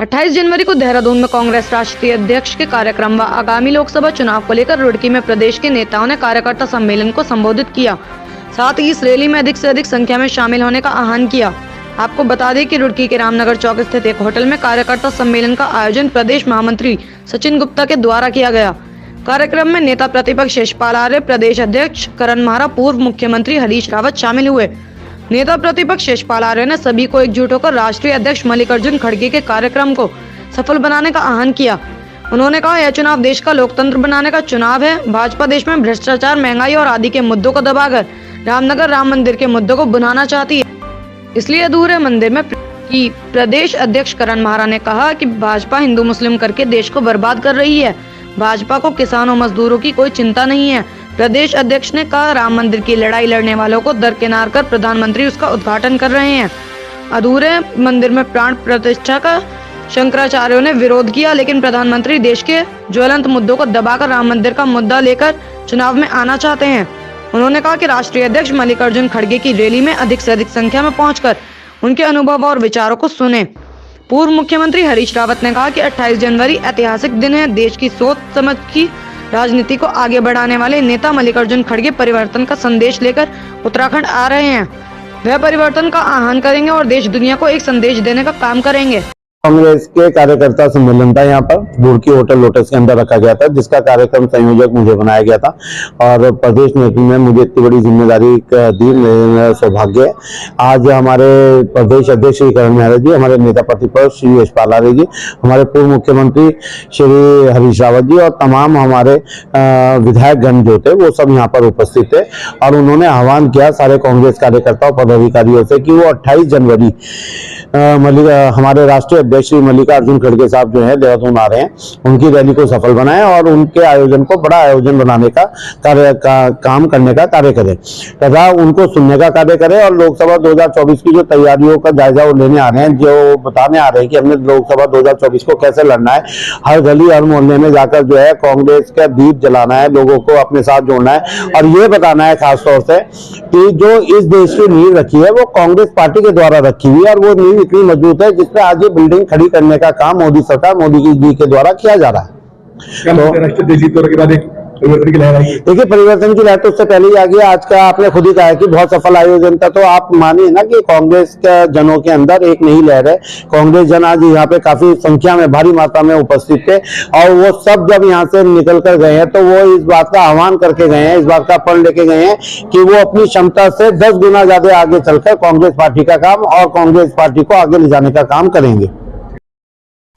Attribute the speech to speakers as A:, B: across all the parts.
A: 28 जनवरी को देहरादून में कांग्रेस राष्ट्रीय अध्यक्ष के कार्यक्रम व आगामी लोकसभा चुनाव को लेकर रुड़की में प्रदेश के नेताओं ने कार्यकर्ता सम्मेलन को संबोधित किया। साथ ही इस रैली में अधिक से अधिक संख्या में शामिल होने का आह्वान किया। आपको बता दें कि रुड़की के रामनगर चौक स्थित एक होटल में कार्यकर्ता सम्मेलन का आयोजन प्रदेश महामंत्री सचिन गुप्ता के द्वारा किया गया। कार्यक्रम में नेता प्रतिपक्ष यशपाल आर्य, प्रदेश अध्यक्ष करण माहरा, पूर्व मुख्यमंत्री हरीश रावत शामिल हुए। नेता प्रतिपक्ष यशपाल आर्य ने सभी को एकजुट होकर राष्ट्रीय अध्यक्ष मल्लिकार्जुन खड़गे के कार्यक्रम को सफल बनाने का आह्वान किया। उन्होंने कहा, यह चुनाव देश का लोकतंत्र बनाने का चुनाव है। भाजपा देश में भ्रष्टाचार, महंगाई और आदि के मुद्दों को दबाकर रामनगर राम मंदिर के मुद्दों को बुनाना चाहती है। इसलिए अधूरे मंदिर में की प्रदेश अध्यक्ष करण माहरा ने कहा कि भाजपा हिंदू मुस्लिम करके देश को बर्बाद कर रही है। भाजपा को किसानों मजदूरों की कोई चिंता नहीं है। प्रदेश अध्यक्ष ने कहा, राम मंदिर की लड़ाई लड़ने वालों को दरकिनार कर प्रधानमंत्री उसका उद्घाटन कर रहे हैं। अधूरे मंदिर में प्राण प्रतिष्ठा का शंकराचार्यों ने विरोध किया, लेकिन प्रधानमंत्री देश के ज्वलंत मुद्दों को दबाकर राम मंदिर का मुद्दा लेकर चुनाव में आना चाहते हैं। उन्होंने कहा कि राष्ट्रीय अध्यक्ष मल्लिकार्जुन खड़गे की रैली में अधिक से अधिक संख्या में पहुंचकर उनके अनुभव और विचारों को सुने। पूर्व मुख्यमंत्री हरीश रावत ने कहा कि 28 जनवरी ऐतिहासिक दिन है। देश की सोच समझ की राजनीति को आगे बढ़ाने वाले नेता मल्लिकार्जुन खड़गे परिवर्तन का संदेश लेकर उत्तराखंड आ रहे हैं। वह परिवर्तन का आह्वान करेंगे और देश दुनिया को एक संदेश देने का काम करेंगे।
B: कांग्रेस के कार्यकर्ता सम्मेलन था यहाँ पर रुड़की होटल लोटस के अंदर रखा गया था, जिसका कार्यक्रम संयोजक मुझे बनाया गया था और प्रदेश नेतृत्व में मुझे इतनी बड़ी जिम्मेदारी दी, मेरा सौभाग्य है। आज हमारे प्रदेश अध्यक्ष श्री करण माहरा जी, हमारे नेता प्रतिपक्ष श्री यशपाल आर्य जी, हमारे पूर्व मुख्यमंत्री श्री हरीश रावत जी और तमाम हमारे विधायकगण जो थे वो सब यहाँ पर उपस्थित थे और उन्होंने आह्वान किया सारे कांग्रेस कार्यकर्ताओं पदाधिकारियों से कि वो 28 जनवरी हमारे राष्ट्रीय अध्यक्ष श्री मल्लिकार्जुन खड़गे साहब जो है देहरादून आ रहे हैं, उनकी रैली को सफल बनाएं और उनके आयोजन को बड़ा आयोजन बनाने का काम करने का कार्य करें तथा उनको सुनने का कार्य करें और लोकसभा 2024 की जो तैयारियों का जायजा वो लेने आ रहे हैं, जो बताने आ रहे हैं कि हमने लोकसभा 2024 को कैसे लड़ना है। हर गली हर मोहल्ले में जाकर जो है कांग्रेस का दीप जलाना है, लोगों को अपने साथ जोड़ना है और ये बताना है खासतौर से कि जो इस देश की नींव रखी है वो कांग्रेस पार्टी के द्वारा रखी हुई है और वो नींव इतनी मजबूत है जिसपे आज ये बिल्डिंग खड़ी करने का काम मोदी सरकार, मोदी जी के द्वारा किया जा रहा है। देखिए, परिवर्तन की लहर तो उससे पहले ही आ गया। आज का आपने खुद ही कहा है कि बहुत सफल आयोजन था, तो आप मानिए ना कि कांग्रेस के जनों के अंदर एक नई लहर है। कांग्रेस जन आज यहाँ पे काफी संख्या में, भारी मात्रा में उपस्थित थे और वो सब जब यहाँ से निकल कर गए हैं तो वो इस बात का आह्वान करके गए हैं, इस बात का प्रण लेके गए हैं कि वो अपनी क्षमता से 10 गुना ज्यादा आगे चलकर कांग्रेस पार्टी का काम और कांग्रेस पार्टी को आगे ले जाने का काम करेंगे।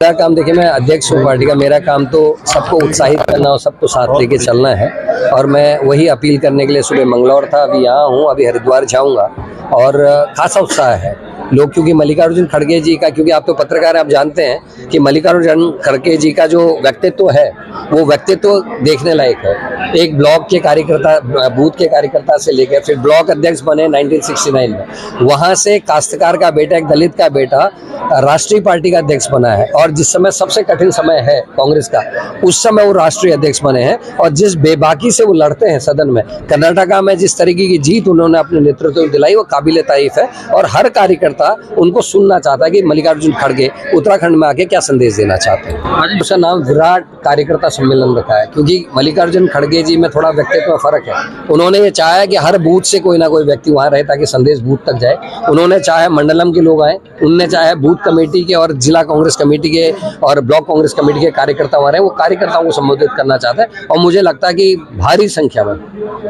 C: मेरा काम, देखिए, मैं अध्यक्ष हूँ पार्टी का। मेरा काम तो सबको उत्साहित करना और सबको साथ लेके चलना है और मैं वही अपील करने के लिए सुबह मंगलौर था, अभी यहाँ हूँ, अभी हरिद्वार जाऊँगा और खासा उत्साह है लोग, क्योंकि मल्लिकार्जुन खड़गे जी का, क्योंकि आप तो पत्रकार हैं, आप जानते हैं कि मल्लिकार्जुन खड़गे जी का जो व्यक्तित्व है वो व्यक्तित्व देखने लायक है। एक ब्लॉक के कार्यकर्ता, बूथ के कार्यकर्ता से लेकर फिर ब्लॉक अध्यक्ष बने 1969 में, वहां से काश्तकार का बेटा, एक दलित का बेटा राष्ट्रीय पार्टी का अध्यक्ष बना है और जिस समय सबसे कठिन समय है कांग्रेस का, उस समय वो राष्ट्रीय अध्यक्ष बने हैं और जिस बेबाकी से वो लड़ते हैं सदन में, कर्नाटका में जिस तरीके की जीत उन्होंने अपने नेतृत्व में दिलाई वो काबिले तारीफ है और हर कार्यकर्ता उनको सुनना चाहता है कि मल्लिकार्जुन खड़गे उत्तराखंड में आके क्या संदेश देना चाहते हैं। उसका नाम विराट कार्यकर्ता सम्मेलन रखा है क्योंकि मल्लिकार्जुन खड़गे जी में थोड़ा व्यक्तित्व में फर्क है। उन्होंने ये चाहा कि हर बूथ से कोई ना कोई व्यक्ति वहां रहे ताकि संदेश बूथ तक जाए। उन्होंने चाहे मंडलम के लोग आए, उनने चाहे बूथ कमेटी के और जिला कांग्रेस कमेटी के और ब्लॉक कांग्रेस कमेटी के कार्यकर्ता वहां रहे, वो कार्यकर्ताओं को संबोधित करना चाहते हैं और मुझे लगता है कि भारी संख्या में,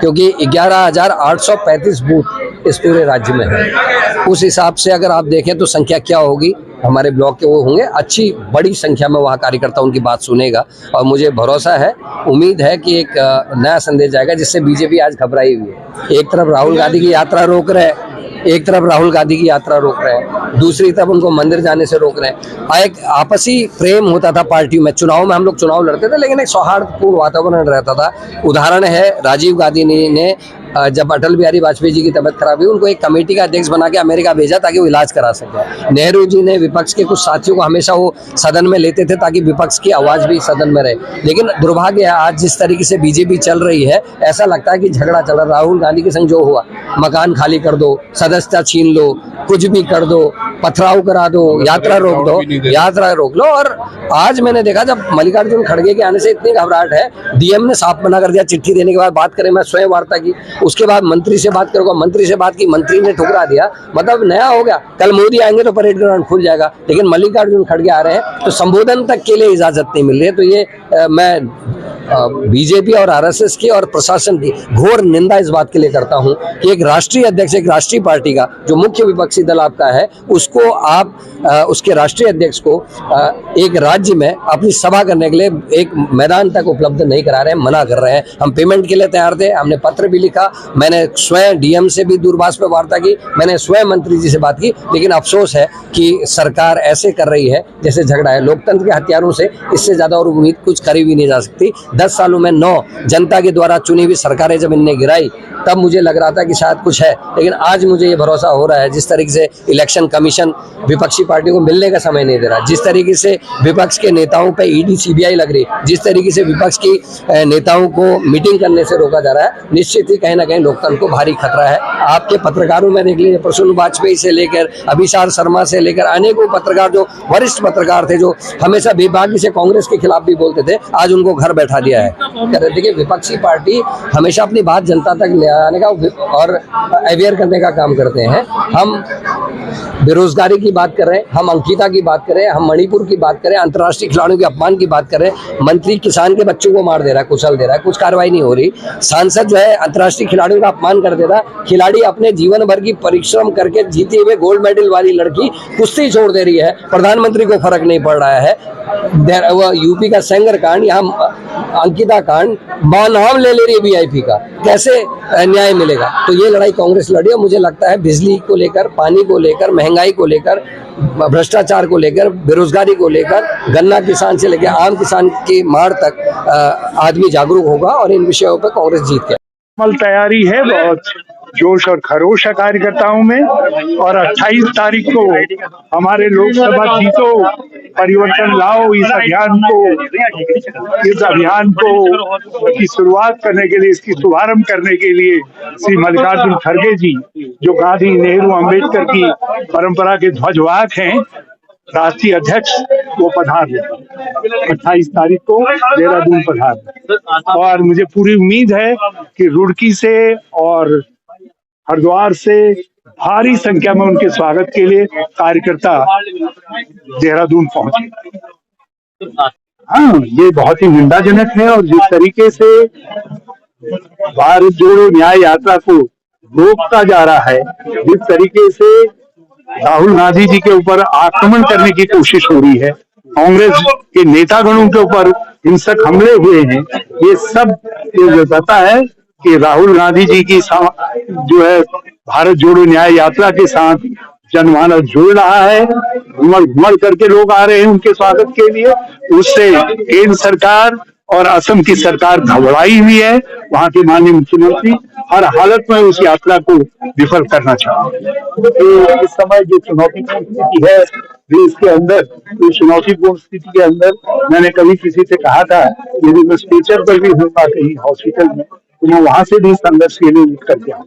C: क्योंकि 11,835 बूथ इस पूरे राज्य में है, उस हिसाब से अगर आप देखें तो संख्या क्या होगी, हमारे ब्लॉक के वो होंगे, अच्छी बड़ी संख्या में वहाँ कार्यकर्ता उनकी बात सुनेगा और मुझे भरोसा है, उम्मीद है कि एक नया संदेश जाएगा जिससे बीजेपी आज घबराई हुई है। एक तरफ राहुल गांधी की यात्रा रोक रहे हैं, दूसरी तरफ उनको मंदिर जाने से रोक रहे हैं। एक आपसी प्रेम होता था पार्टी में, चुनाव में हम लोग चुनाव लड़ते थे लेकिन एक सौहार्दपूर्ण वातावरण रहता था। उदाहरण है, राजीव गांधी ने जब अटल बिहारी वाजपेयी जी की तबीयत खराब हुई, उनको एक कमेटी का अध्यक्ष बना के अमेरिका भेजा ताकि वो इलाज करा सके। नेहरू जी ने विपक्ष के कुछ साथियों को हमेशा वो सदन में लेते थे ताकि विपक्ष की आवाज भी सदन में रहे। लेकिन दुर्भाग्य है, आज जिस तरीके से बीजेपी चल रही है, ऐसा लगता है कि झगड़ा चल रहा। राहुल गांधी के संग जो हुआ, मकान खाली कर दो, सदस्यता छीन लो, कुछ भी कर दो, पथराव करा दो, यात्रा रोक दो, यात्रा रोक लो। और आज मैंने देखा जब मल्लिकार्जुन खड़गे के आने से इतनी घबराहट है, डीएम ने साफ मना कर दिया, चिट्ठी देने के बाद बात करें, मैं स्वयं वार्ता की, उसके बाद मंत्री से बात करूंगा, मंत्री से बात की, मंत्री ने ठुकरा दिया। मतलब नया हो गया, कल मोदी आएंगे तो परेड ग्राउंड खुल जाएगा, लेकिन मल्लिकार्जुन खड़गे आ रहे हैं तो संबोधन तक के लिए इजाजत नहीं मिल रही है। तो ये मैं बीजेपी और आरएसएस की और प्रशासन की घोर निंदा इस बात के लिए करता हूं कि एक राष्ट्रीय अध्यक्ष, एक राष्ट्रीय पार्टी का जो मुख्य विपक्षी दल आपका है, उसको आप उसके राष्ट्रीय अध्यक्ष को एक राज्य में अपनी सभा करने के लिए एक मैदान तक उपलब्ध नहीं करा रहे हैं, मना कर रहे हैं। हम पेमेंट के लिए तैयार थे, हमने पत्र भी लिखा, मैंने स्वयं डीएम से भी दूरभाष पर वार्ता की, मैंने स्वयं मंत्री जी से बात की, लेकिन अफसोस है कि सरकार ऐसे कर रही है जैसे झगड़ा है। लोकतंत्र के हथियारों से इससे ज्यादा और उम्मीद कुछ करी भी नहीं जा सकती। 10 सालों में 9 जनता के द्वारा चुनी हुई सरकारें जब इनने गिराई, तब मुझे लग रहा था कि शायद कुछ है, लेकिन आज मुझे ये भरोसा हो रहा है, जिस तरीके से इलेक्शन कमीशन विपक्षी पार्टी को मिलने का समय नहीं दे रहा, जिस तरीके से विपक्ष के नेताओं पे ईडी सीबीआई लग रही, जिस तरीके से विपक्ष की नेताओं को मीटिंग करने से रोका जा रहा है, निश्चित ही कहीं ना कहीं लोकतंत्र को भारी खतरा है। आपके पत्रकारों में देख लीजिए, प्रसून वाजपेयी से लेकर अभिसार शर्मा से लेकर अनेकों पत्रकार, जो वरिष्ठ पत्रकार थे, जो हमेशा बेबाकी से कांग्रेस के खिलाफ भी बोलते थे, आज उनको घर बैठा दिया है। देखिए, विपक्षी पार्टी हमेशा अपनी बात जनता तक ले आने का और अवेयर करने का काम करते हैं। हम बेरोजगारी की बात कर रहे हैं, हम अंकिता की बात कर रहे हैं, हम मणिपुर की बात करें, अंतर्राष्ट्रीय खिलाड़ियों के अपमान की बात करें, मंत्री किसान के बच्चों को मार दे रहा है, कुचल दे रहा है, कुछ कार्रवाई नहीं हो रही। सांसद जो है अंतर्राष्ट्रीय खिलाड़ियों का अपमान कर दे रहा है। खिलाड़ी अपने जीवन भर की परिश्रम करके जीते हुए गोल्ड मेडल वाली लड़की कुश्ती छोड़ दे रही है, प्रधानमंत्री को फर्क नहीं पड़ रहा है। वो यूपी का सेंगर कांड, यहाँ अंकिता कांड, नाम ले रही है वीआईपी का, कैसे न्याय मिलेगा? तो ये लड़ाई कांग्रेस लड़ी है। मुझे लगता है बिजली को लेकर, पानी को लेकर, महंगाई को लेकर, भ्रष्टाचार को लेकर, बेरोजगारी को लेकर, गन्ना किसान से लेकर आम किसान की मार तक आदमी जागरूक होगा और इन विषयों पर कांग्रेस जीत के
D: तैयारी है। बहुत जोश और खरोश है कार्यकर्ताओं में, और 28 तारीख को हमारे लोकसभा जीतो, परिवर्तन लाओ, इस अभियान को की शुरुआत करने के लिए, इसकी शुभारंभ करने के लिए श्री मल्लिकार्जुन खड़गे जी, जो गांधी, नेहरू, अंबेडकर की परंपरा के ध्वजवाहक हैं, राष्ट्रीय अध्यक्ष, वो पधार रहे 28 तारीख को देहरादून पधार। और मुझे पूरी उम्मीद है कि रुड़की से और हरिद्वार से भारी संख्या में उनके स्वागत के लिए कार्यकर्ता देहरादून पहुंचे। हाँ, ये बहुत ही निंदाजनक है। और जिस तरीके से भारत जोड़ो न्याय यात्रा को रोकता जा रहा है, जिस तरीके से राहुल गांधी जी के ऊपर आक्रमण करने की कोशिश हो रही है, कांग्रेस के नेतागणों के ऊपर हिंसक हमले हुए हैं, ये सब ये बताता है कि राहुल गांधी जी की जो है भारत जोड़ो न्याय यात्रा के साथ जनमानस जुड़ रहा है। घुमड़ करके लोग आ रहे हैं उनके स्वागत के लिए। उससे केंद्र सरकार और असम की सरकार घबराई हुई है। वहां के माननीय मुख्यमंत्री हर हालत में उस यात्रा को विफल करना चाहते हैं। तो इस समय जो चुनौतीपूर्ण स्थिति है देश के अंदर, तो चुनौतीपूर्ण स्थिति के अंदर मैंने कभी किसी से कहा था, यदि मैं स्ट्रेचर पर भी हूँ कहीं हॉस्पिटल में, तो मैं वहां से भी संघर्ष के लिए निकल जाऊँ।